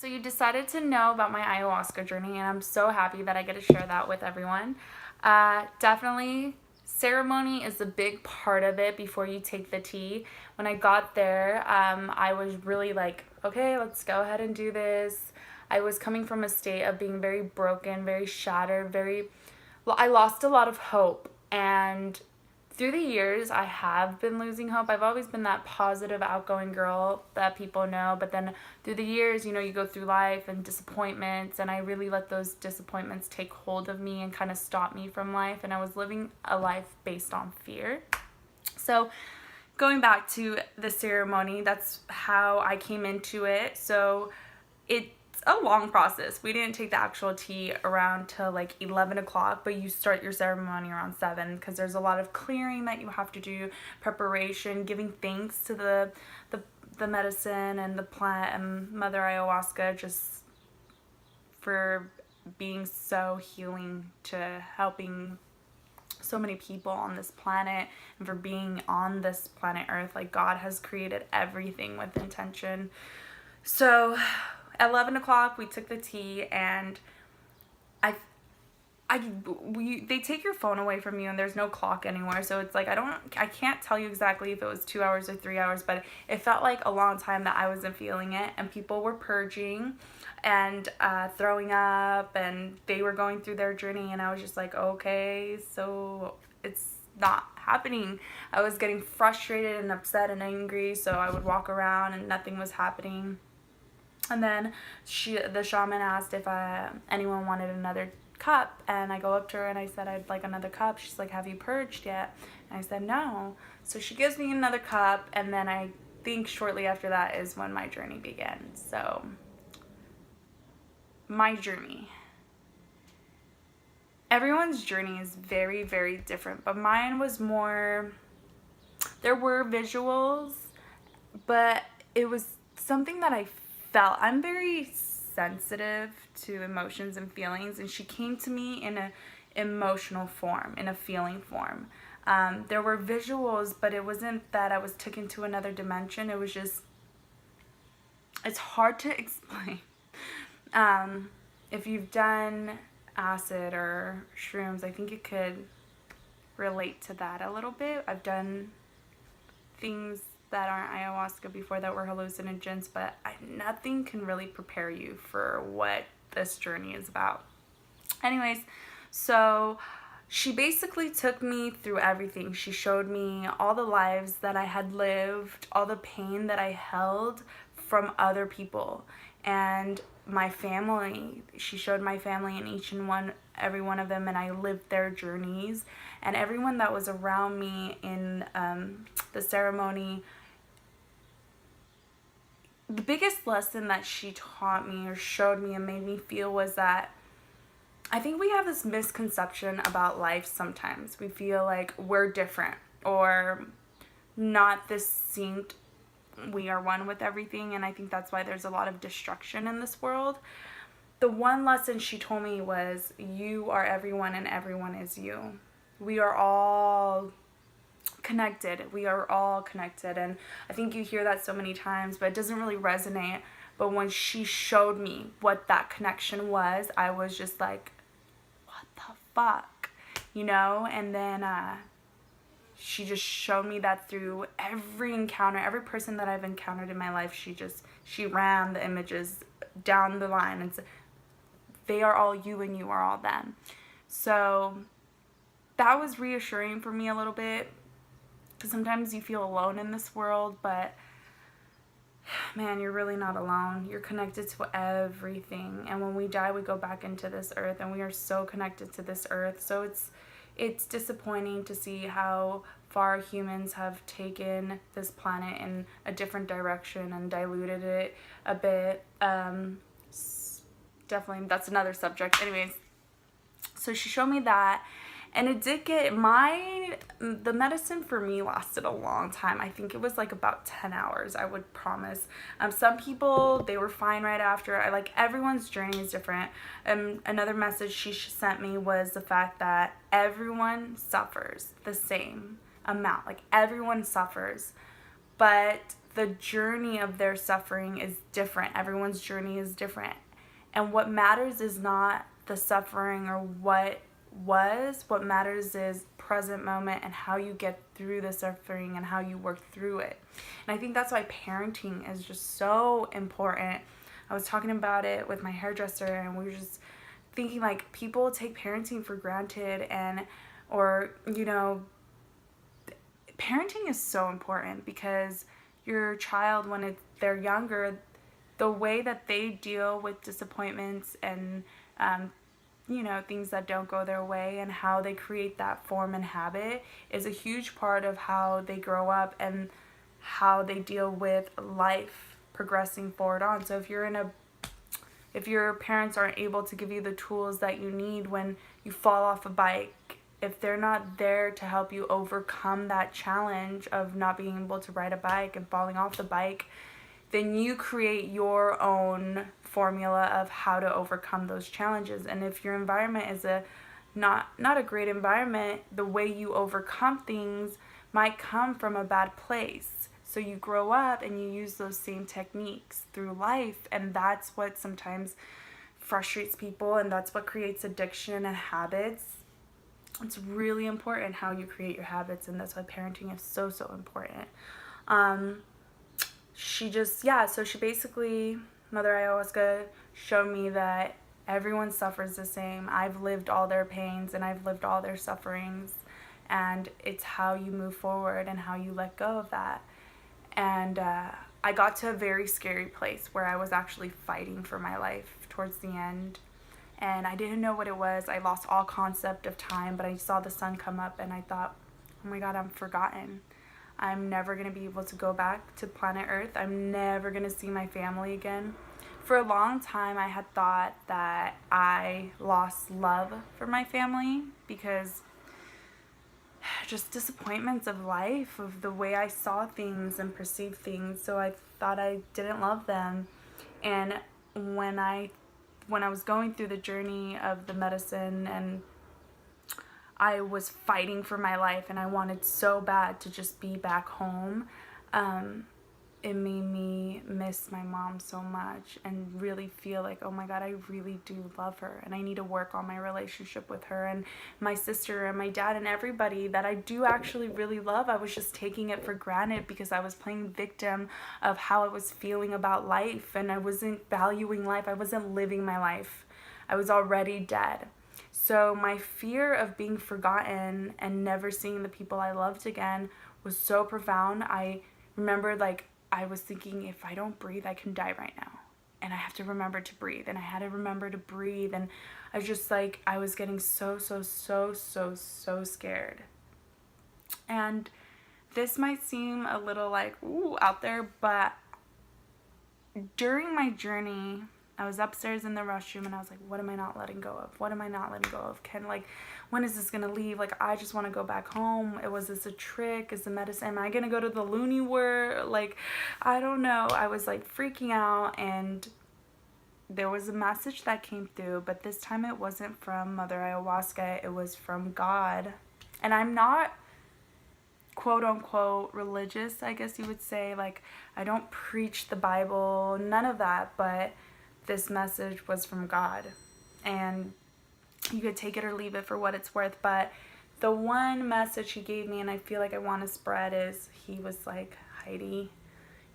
So you decided to know about my ayahuasca journey, and I'm so happy that I get to share that with everyone. Definitely, ceremony is a big part of it before you take the tea. When I got there, I was really like, okay, let's go ahead and do this. I was coming from a state of being very broken, very shattered, well, I lost a lot of hope. And through the years, I have been losing hope. I've always been that positive, outgoing girl that people know. But then through the years, you go through life and disappointments. And I really let those disappointments take hold of me and kind of stop me from life. And I was living a life based on fear. So going back to the ceremony, that's how I came into it. So it's a long process. We didn't take the actual tea around till like 11 o'clock, but you start your ceremony around 7 because there's a lot of clearing that you have to do, preparation, giving thanks to the medicine and the plant and Mother Ayahuasca just for being so healing to helping so many people on this planet and for being on this planet Earth. Like, God has created everything with intention. So at 11 o'clock, we took the tea, and they take your phone away from you, and there's no clock anywhere. So it's like, I can't tell you exactly if it was 2 hours or 3 hours, but it felt like a long time that I wasn't feeling it. And people were purging and throwing up, and they were going through their journey. And I was just like, okay, so it's not happening. I was getting frustrated and upset and angry. So I would walk around and nothing was happening. And then the shaman asked if anyone wanted another cup, and I go up to her and I said I'd like another cup. She's like, have you purged yet? And I said no. So she gives me another cup, and then I think shortly after that is when my journey began. So my journey. Everyone's journey is very, very different, but mine was more, there were visuals, but it was something that I felt. I'm very sensitive to emotions and feelings, and she came to me in an emotional form, in a feeling form. There were visuals, but it wasn't that I was taken to another dimension. It was just, it's hard to explain. If you've done acid or shrooms, I think you could relate to that a little bit. I've done things that aren't ayahuasca before that were hallucinogens, but nothing can really prepare you for what this journey is about. Anyways, so she basically took me through everything. She showed me all the lives that I had lived, all the pain that I held from other people, and my family. She showed my family and every one of them, and I lived their journeys. And everyone that was around me in the ceremony, the biggest lesson that she taught me or showed me and made me feel was that I think we have this misconception about life sometimes. We feel like we're different or not this synced. We are one with everything, and I think that's why there's a lot of destruction in this world. The one lesson she told me was, you are everyone and everyone is you. We are all connected. We are all connected. And I think you hear that so many times, but it doesn't really resonate. But when she showed me what that connection was, I was just like, what the fuck? And then she just showed me that through every encounter, every person that I've encountered in my life. She ran the images down the line and said, they are all you and you are all them. So that was reassuring for me a little bit, because sometimes you feel alone in this world, but man, you're really not alone. You're connected to everything. And when we die, we go back into this earth, and we are so connected to this earth. So it's disappointing to see how far humans have taken this planet in a different direction and diluted it a bit. Definitely, that's another subject. Anyways, so she showed me that, and it did get the medicine for me lasted a long time. I think it was like about 10 hours, I would promise. Some people, they were fine right after. Everyone's journey is different. Another message she sent me was the fact that everyone suffers the same amount. Like, everyone suffers, but the journey of their suffering is different. Everyone's journey is different. And what matters is not the suffering or what was. What matters is present moment and how you get through the suffering and how you work through it. And I think that's why parenting is just so important. I was talking about it with my hairdresser, and we were just thinking, like, people take parenting for granted, and or parenting is so important, because your child, when they're younger, the way that they deal with disappointments and things that don't go their way, and how they create that form and habit is a huge part of how they grow up and how they deal with life progressing forward on. So if your parents aren't able to give you the tools that you need when you fall off a bike, if they're not there to help you overcome that challenge of not being able to ride a bike and falling off the bike, then you create your own formula of how to overcome those challenges. And if your environment is not a great environment, the way you overcome things might come from a bad place. So you grow up and you use those same techniques through life, and that's what sometimes frustrates people, and that's what creates addiction and habits. It's really important how you create your habits, and that's why parenting is so important. So she basically, Mother Ayahuasca, showed me that everyone suffers the same. I've lived all their pains and I've lived all their sufferings, and it's how you move forward and how you let go of that. And I got to a very scary place where I was actually fighting for my life towards the end, and I didn't know what it was. I lost all concept of time, but I saw the sun come up and I thought, oh my God, I'm forgotten. I'm never going to be able to go back to planet Earth. I'm never going to see my family again. For a long time, I had thought that I lost love for my family because just disappointments of life, of the way I saw things and perceived things. So I thought I didn't love them. And when I was going through the journey of the medicine, and I was fighting for my life and I wanted so bad to just be back home, it made me miss my mom so much and really feel like, oh my God, I really do love her, and I need to work on my relationship with her and my sister and my dad and everybody that I do actually really love. I was just taking it for granted because I was playing victim of how I was feeling about life, and I wasn't valuing life. I wasn't living my life. I was already dead. So my fear of being forgotten and never seeing the people I loved again was so profound. I remember, like, I was thinking, if I don't breathe, I can die right now. And I have to remember to breathe. And I had to remember to breathe. And I was just like, I was getting so scared. And this might seem a little like, ooh, out there, but during my journey, I was upstairs in the restroom and I was like, what am I not letting go of? What am I not letting go of? When is this going to leave? Like, I just want to go back home. Was this a trick? Is the medicine? Am I going to go to the loony ward? Like, I don't know. I was like freaking out, and there was a message that came through, but this time it wasn't from Mother Ayahuasca. It was from God. And I'm not quote unquote religious, I guess you would say. Like, I don't preach the Bible, none of that, but this message was from God, and you could take it or leave it for what it's worth. But the one message he gave me, and I feel like I want to spread, is he was like, Heidi,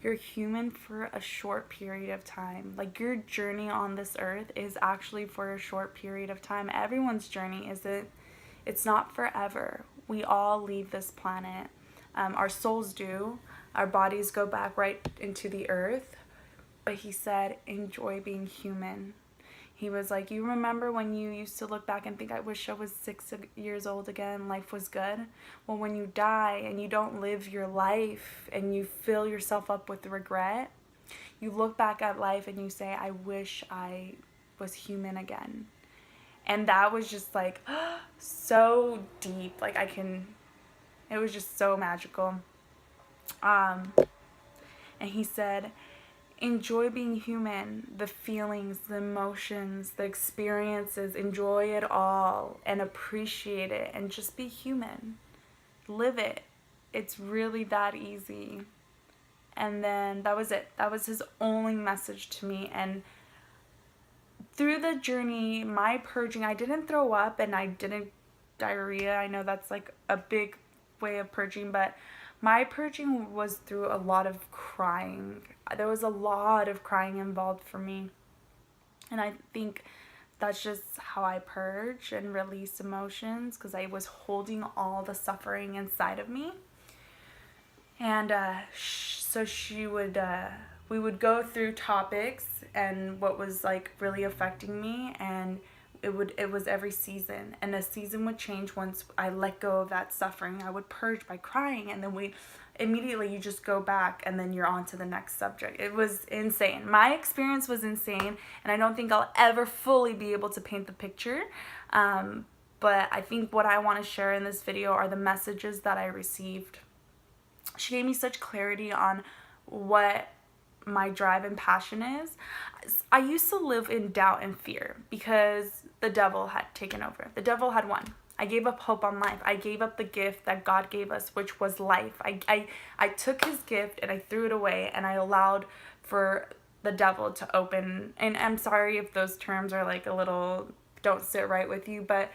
you're human for a short period of time. Like, your journey on this earth is actually for a short period of time. Everyone's journey isn't. It's not forever. We all leave this planet. Our souls do. Our bodies go back right into the earth. But he said, enjoy being human. He was like, you remember when you used to look back and think, I wish I was 6 years old again, life was good? Well, when you die and you don't live your life and you fill yourself up with regret, you look back at life and you say, I wish I was human again. And that was just like, so deep. Like, it was just so magical. And he said, enjoy being human, the feelings, the emotions, the experiences, enjoy it all and appreciate it, and just be human. Live it. It's really that easy. And then that was it. That was his only message to me. And through the journey, my purging, I didn't throw up and I didn't diarrhea. I know that's like a big way of purging, but my purging was through a lot of crying. There was a lot of crying involved for me. And I think that's just how I purge and release emotions, because I was holding all the suffering inside of me. And so we would go through topics and what was like really affecting me, and it was every season, and a season would change once I let go of that suffering. I would purge by crying, and then you just go back, and then you're on to the next subject. It was insane. My experience was insane, and I don't think I'll ever fully be able to paint the picture. But I think what I want to share in this video are the messages that I received. She gave me such clarity on what my drive and passion is. I used to live in doubt and fear because the devil had taken over. The devil had won. I gave up hope on life. I gave up the gift that God gave us, which was life. I took his gift and I threw it away, and I allowed for the devil to open. And I'm sorry if those terms are like a little, don't sit right with you, but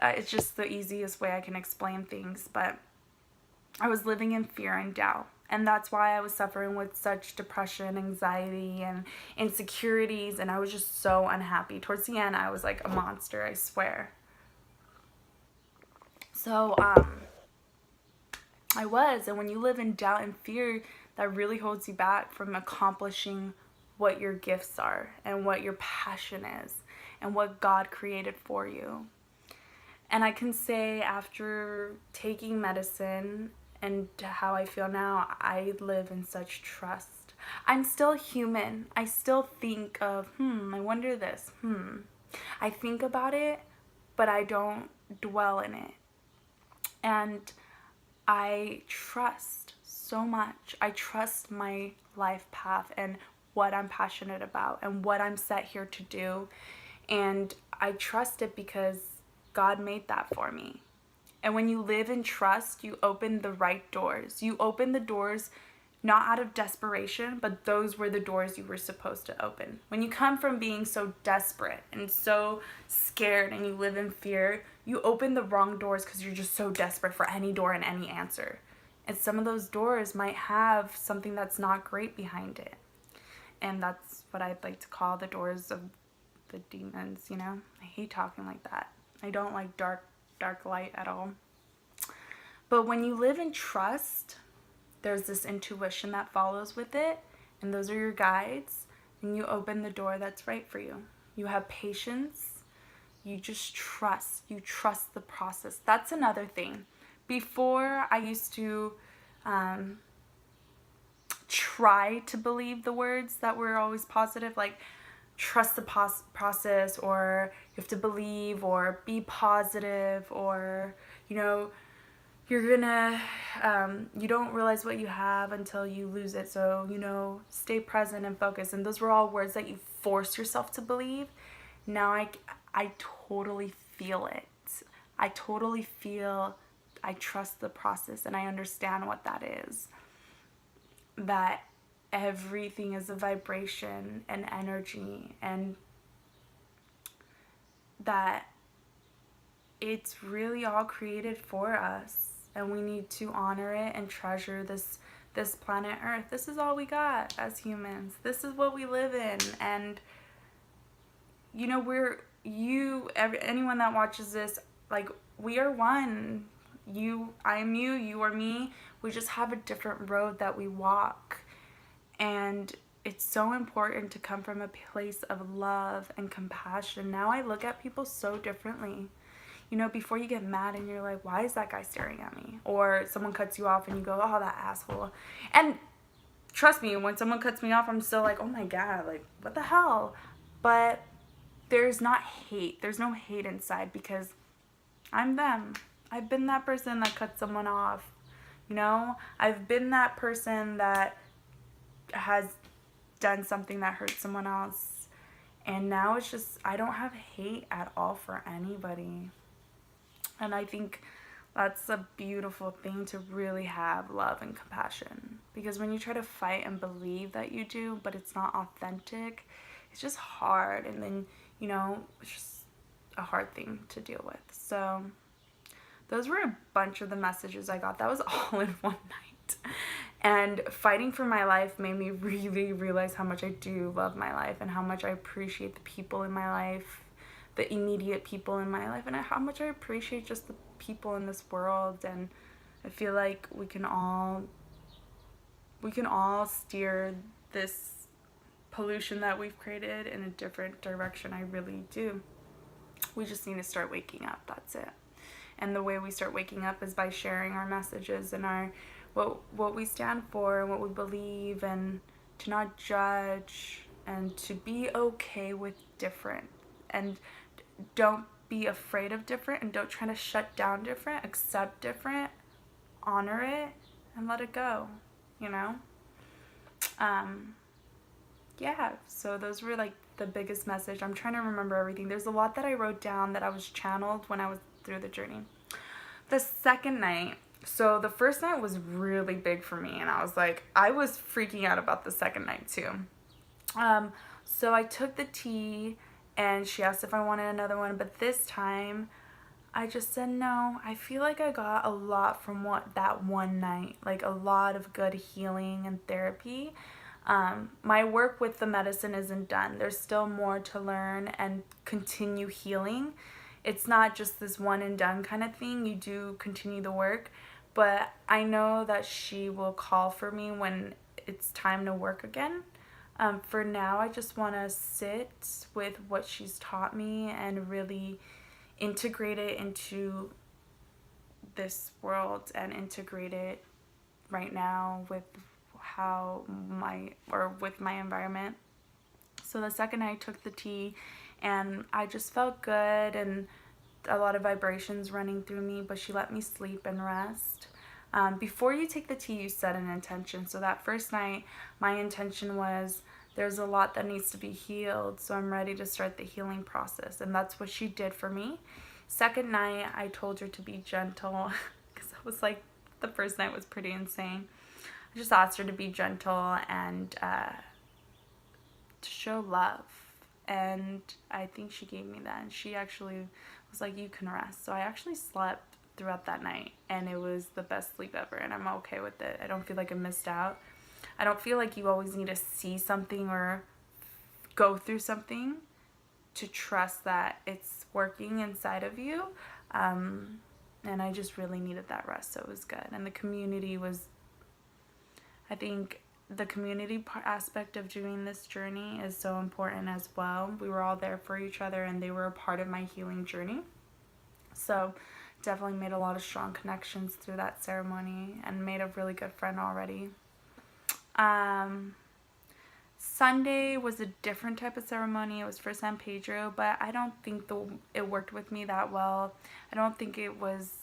it's just the easiest way I can explain things. But I was living in fear and doubt. And that's why I was suffering with such depression, anxiety, and insecurities. And I was just so unhappy. Towards the end, I was like a monster, I swear. So, I was. And when you live in doubt and fear, that really holds you back from accomplishing what your gifts are and what your passion is and what God created for you. And I can say, after taking medicine and how I feel now, I live in such trust. I'm still human. I still think of, I wonder this, I think about it, but I don't dwell in it. And I trust so much. I trust my life path and what I'm passionate about and what I'm set here to do. And I trust it because God made that for me. And when you live in trust, you open the right doors. You open the doors not out of desperation, but those were the doors you were supposed to open. When you come from being so desperate and so scared and you live in fear, you open the wrong doors because you're just so desperate for any door and any answer. And some of those doors might have something that's not great behind it. And that's what I'd like to call the doors of the demons, you know? I hate talking like that. I don't like dark light at all. But when you live in trust, there's this intuition that follows with it, and those are your guides, and you open the door that's right for you. You have patience. You just trust. You trust the process. That's another thing. Before, I used to try to believe the words that were always positive, like trust the process, or you have to believe, or be positive, or, you know, you're gonna, you don't realize what you have until you lose it. So, you know, stay present and focus. And those were all words that you force yourself to believe. Now I totally feel it. I totally feel, I trust the process, and I understand what that is. That everything is a vibration and energy, and that it's really all created for us, and we need to honor it and treasure this planet Earth. This is all we got as humans. This is what we live in. And you know, anyone that watches this, like, we are one. I am you, you are me. We just have a different road that we walk. And it's so important to come from a place of love and compassion. Now I look at people so differently. You know, before you get mad and you're like, why is that guy staring at me? Or someone cuts you off and you go, oh, that asshole. And trust me, when someone cuts me off, I'm still like, oh my God, like, what the hell? But there's not hate. There's no hate inside, because I'm them. I've been that person that cut someone off. You know, I've been that person that has done something that hurt someone else. And now it's just, I don't have hate at all for anybody. And I think, That's a beautiful thing, to really have love and compassion. Because when you try to fight and believe that you do, but it's not authentic, it's just hard. And then, it's just a hard thing to deal with. So those were a bunch of the messages I got. That was all in one night. And fighting for my life made me really realize how much I do love my life, and how much I appreciate the people in my life, the immediate people in my life, and how much I appreciate just the people in this world. And I feel like we can all steer this pollution that we've created in a different direction. I really do. We just need to start waking up. That's it. And the way we start waking up is by sharing our messages and our what we stand for and what we believe, and to not judge, and to be okay with different, and don't be afraid of different, and don't try to shut down different. Accept different, honor it, and let it go, yeah, so those were like the biggest message. I'm trying to remember everything. There's a lot that I wrote down that I was channeled when I was through the journey. The second night, so the first night was really big for me, and I was freaking out about the second night too. So I took the tea, and she asked if I wanted another one, but this time I just said no. I feel like I got a lot from that one night, like a lot of good healing and therapy. My work with the medicine isn't done. There's still more to learn and continue healing. It's not just this one and done kind of thing. You do continue the work, but I know that she will call for me when it's time to work again. For now, I just want to sit with what she's taught me and really integrate it into this world, and integrate it right now with with my environment. So the second I took the tea, and I just felt good, and a lot of vibrations running through me, but she let me sleep and rest. Before you take the tea, you set an intention. So that first night, my intention was, there's a lot that needs to be healed, so I'm ready to start the healing process. And that's what she did for me. Second night, I told her to be gentle, because I was like, the first night was pretty insane. I just asked her to be gentle and to show love. And I think she gave me that. And she actually was like, you can rest. So I actually slept throughout that night, and it was the best sleep ever, and I'm okay with it. I don't feel like I missed out. I don't feel like you always need to see something or go through something to trust that it's working inside of you. And I just really needed that rest, so it was good. And the community was, I think the community aspect of doing this journey is so important as well. We were all there for each other, and they were a part of my healing journey. So definitely made a lot of strong connections through that ceremony, and made a really good friend already. Sunday was a different type of ceremony. It was for San Pedro, but I don't think it worked with me that well. I don't think it was,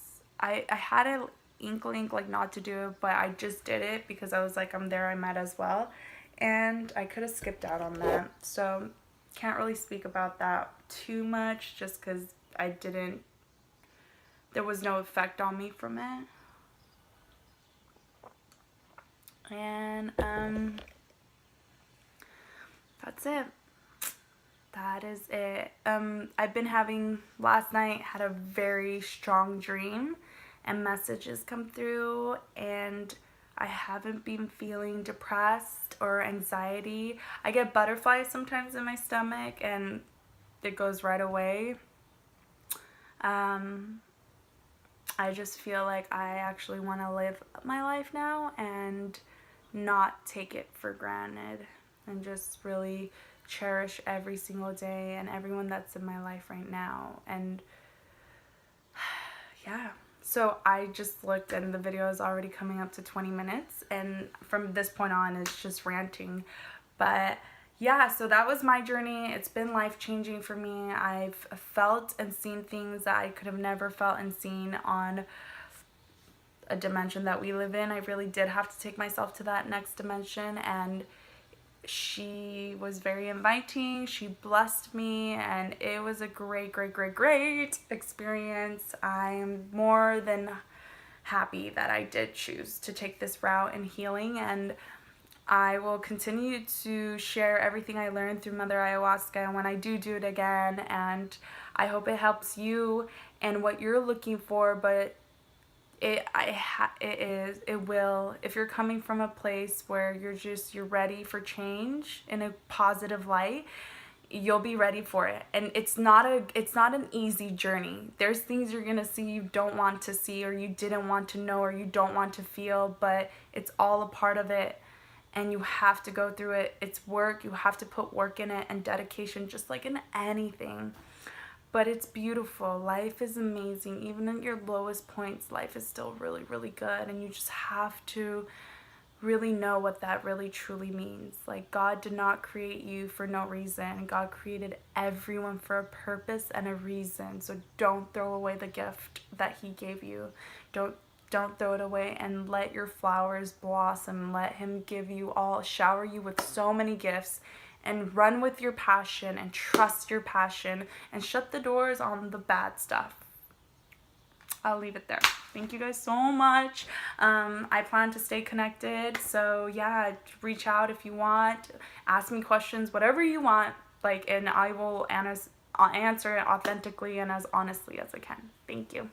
I had an inkling like not to do it, but I just did it because I was like, I'm there, I might as well. And I could have skipped out on that. So can't really speak about that too much, just because there was no effect on me from it. And that's it. That is it. Last night had a very strong dream, and messages come through, and I haven't been feeling depressed or anxiety. I get butterflies sometimes in my stomach, and it goes right away. I just feel like I actually want to live my life now and not take it for granted, and just really cherish every single day and everyone that's in my life right now. And yeah, so I just looked, and the video is already coming up to 20 minutes, and from this point on it's just ranting. But yeah, so that was my journey. It's been life-changing for me. I've felt and seen things that I could have never felt and seen on a dimension that we live in. I really did have to take myself to that next dimension, and she was very inviting. She blessed me, and it was a great experience. I am more than happy that I did choose to take this route in healing, and I will continue to share everything I learned through Mother Ayahuasca when I do it again, and I hope it helps you and what you're looking for. But it will, if you're coming from a place where you're ready for change in a positive light, you'll be ready for it. And it's not an easy journey. There's things you're gonna see you don't want to see, or you didn't want to know, or you don't want to feel, but it's all a part of it, and you have to go through it. It's work. You have to put work in it and dedication, just like in anything. But it's beautiful. Life is amazing. Even at your lowest points, life is still really good. And you just have to really know what that really truly means. Like, God did not create you for no reason. God created everyone for a purpose and a reason. So don't throw away the gift that He gave you. Don't throw it away, and let your flowers blossom. Let Him shower you with so many gifts, and run with your passion and trust your passion, and shut the doors on the bad stuff. I'll leave it there. Thank you guys so much. I plan to stay connected, so yeah, reach out if you want. Ask me questions, whatever you want, and I will answer it authentically and as honestly as I can. Thank you.